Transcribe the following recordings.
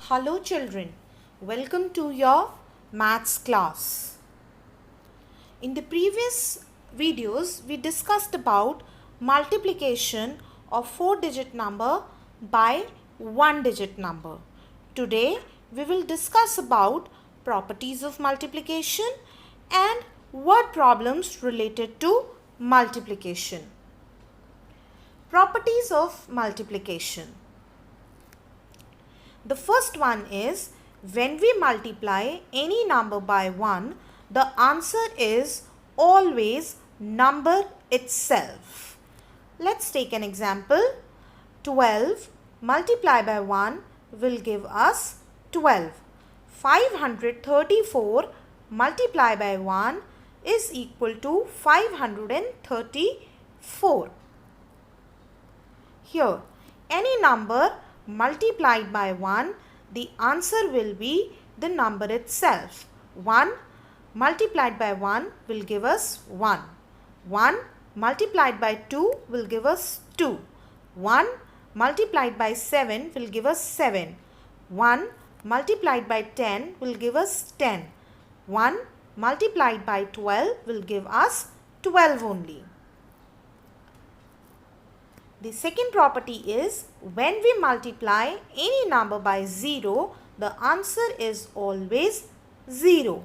Hello children, welcome to your maths class. In the previous videos, we discussed about multiplication of 4-digit number by 1-digit number. Today, we will discuss about properties of multiplication and word problems related to multiplication. Properties of multiplication. The first one is, when we multiply any number by 1, the answer is always number itself. Let's take an example. 12 multiplied by 1 will give us 12. 534 multiplied by 1 is equal to 534. Here, any number multiplied by 1, the answer will be the number itself. 1 multiplied by 1 will give us 1. 1 multiplied by 2 will give us 2. 1 multiplied by 7 will give us 7. 1 multiplied by 10 will give us 10. 1 multiplied by 12 will give us 12 only. The second property is, when we multiply any number by 0, the answer is always 0.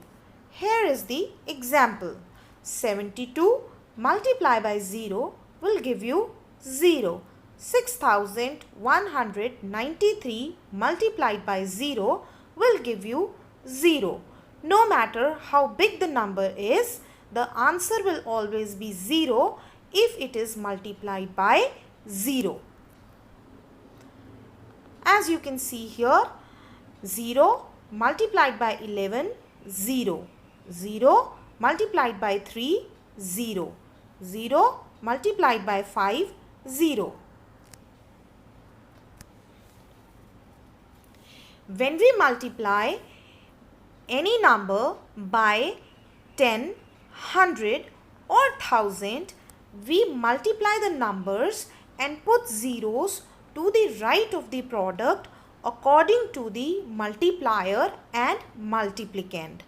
Here is the example. 72 multiplied by 0 will give you 0. 6193 multiplied by 0 will give you 0. No matter how big the number is, the answer will always be 0 if it is multiplied by 0. As you can see here, 0 multiplied by 11, 0. 0 multiplied by 3, 0. 0 multiplied by 5, 0. When we multiply any number by 10, 100 or 1000, we multiply the numbers and put zeros to the right of the product according to the multiplier and multiplicand.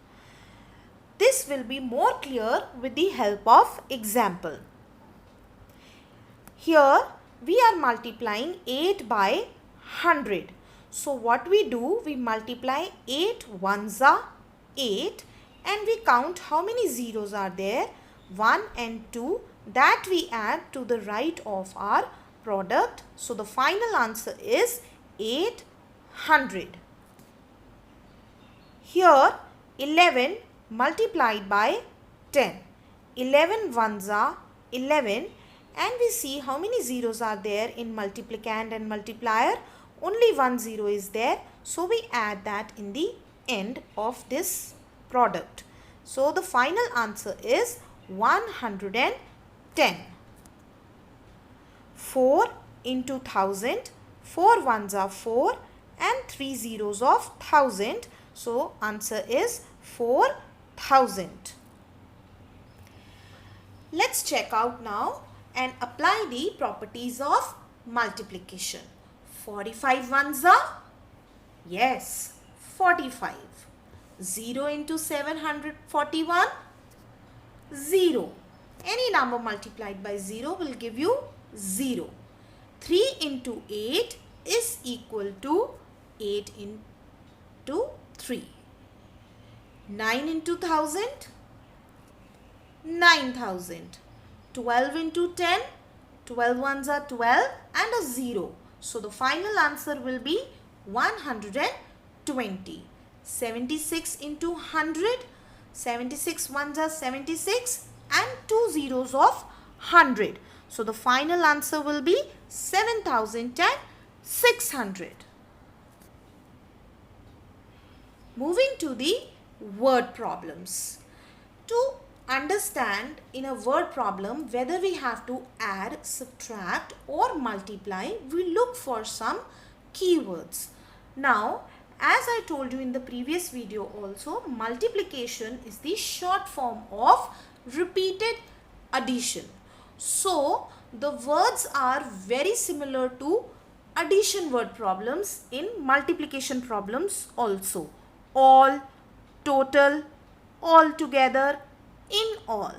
This will be more clear with the help of example. Here we are multiplying 8 by 100. So what we do, we multiply 8 ones are 8 and we count how many zeros are there, 1 and 2. That we add to the right of our product. So the final answer is 800. Here 11 multiplied by 10. 11 ones are 11 and we see how many zeros are there in multiplicand and multiplier. Only one zero is there. So we add that in the end of this product. So the final answer is 110. 4 into 1000, 4 ones are 4 and 3 zeros of 1000. So answer is 4000. Let's check out now and apply the properties of multiplication. 45 ones are, yes, 45. 0 into 741, 0. Any number multiplied by 0 will give you 0. 3 into 8 is equal to 8 into 3. 9 into 1000, 9000. 12 into 10, 12 ones are 12 and a 0. So the final answer will be 120. 76 into 100, 76 ones are 76 and 2 zeros of 100. So the final answer will be 7600. Moving to the word problems. To understand in a word problem whether we have to add, subtract or multiply, we look for some keywords. Now, as I told you in the previous video also, multiplication is the short form of repeated addition. So, the words are very similar to addition word problems, in multiplication problems also. All, total, all together, in all.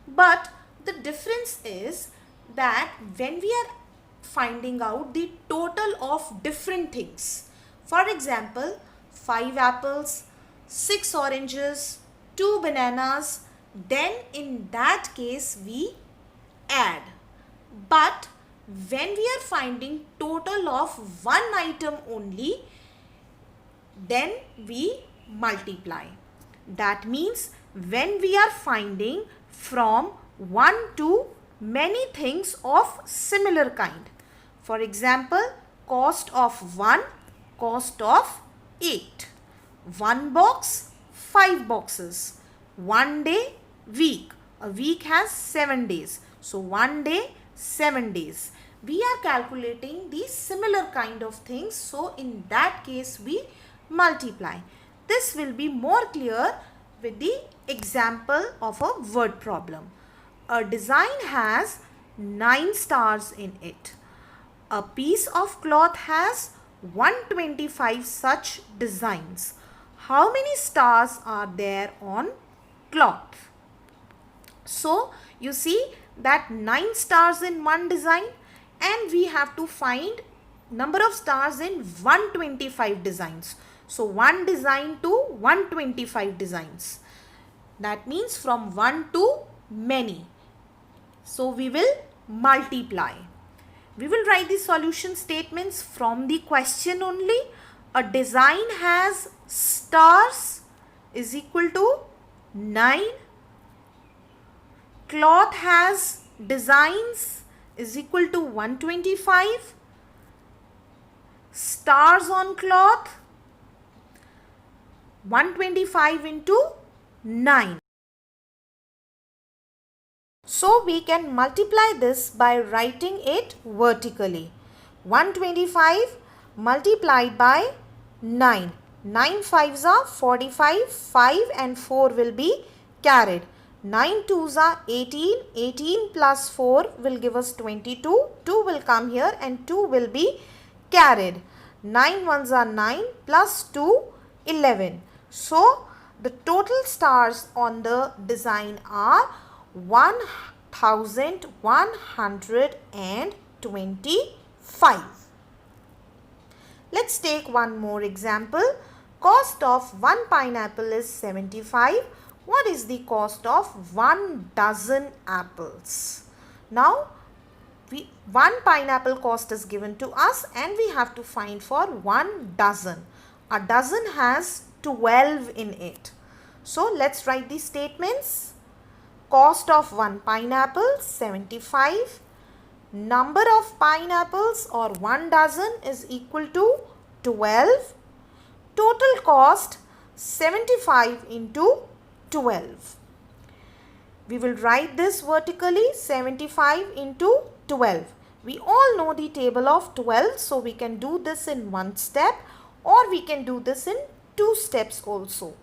But the difference is that when we are finding out the total of different things, for example, 5 apples, 6 oranges, 2 bananas, then in that case we add. But when we are finding total of one item only, then we multiply. That means when we are finding from 1 to many things of similar kind. For example, cost of 1, cost of 8. 1 box, 5 boxes. 1 day, week. A week has 7 days. So 1 day, 7 days. We are calculating these similar kind of things. So in that case we multiply. This will be more clear with the example of a word problem. A design has 9 stars in it. A piece of cloth has 125 such designs. How many stars are there on cloth? So you see that 9 stars in one design, and we have to find number of stars in 125 designs. So 1 design to 125 designs. That means from 1 to many. So we will multiply. We will write the solution statements from the question only. A design has stars is equal to 9. Cloth has designs is equal to 125. Stars on cloth, 125 into 9. So we can multiply this by writing it vertically. 125 multiplied by 9. 9 5s are 45. 5 and 4 will be carried. 9 2s are 18. 18 plus 4 will give us 22. 2 will come here and 2 will be carried. 9 1s are 9 plus 2 11. So the total stars on the design are 1125. Let's take one more example. Cost of 1 pineapple is 75. What is the cost of 1 dozen apples? Now, 1 pineapple cost is given to us and we have to find for 1 dozen. A dozen has 12 in it. So, let's write the statements. Cost of 1 pineapple 75. Number of pineapples or 1 dozen is equal to 12. Total cost 75 into 12. We will write this vertically, 75 into 12. We all know the table of 12, so we can do this in one step or we can do this in 2 steps also.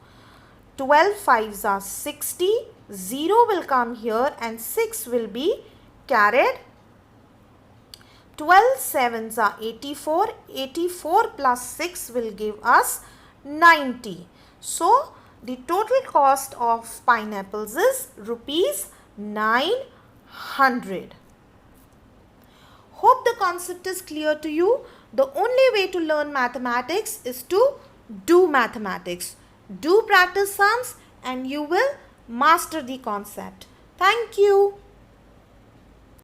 12 5s are 60, 0 will come here and 6 will be carried. 12 7s are 84, 84 plus 6 will give us 90. So, the total cost of pineapples is rupees 900. Hope the concept is clear to you. The only way to learn mathematics is to do mathematics. Do practice sums and you will master the concept. Thank you.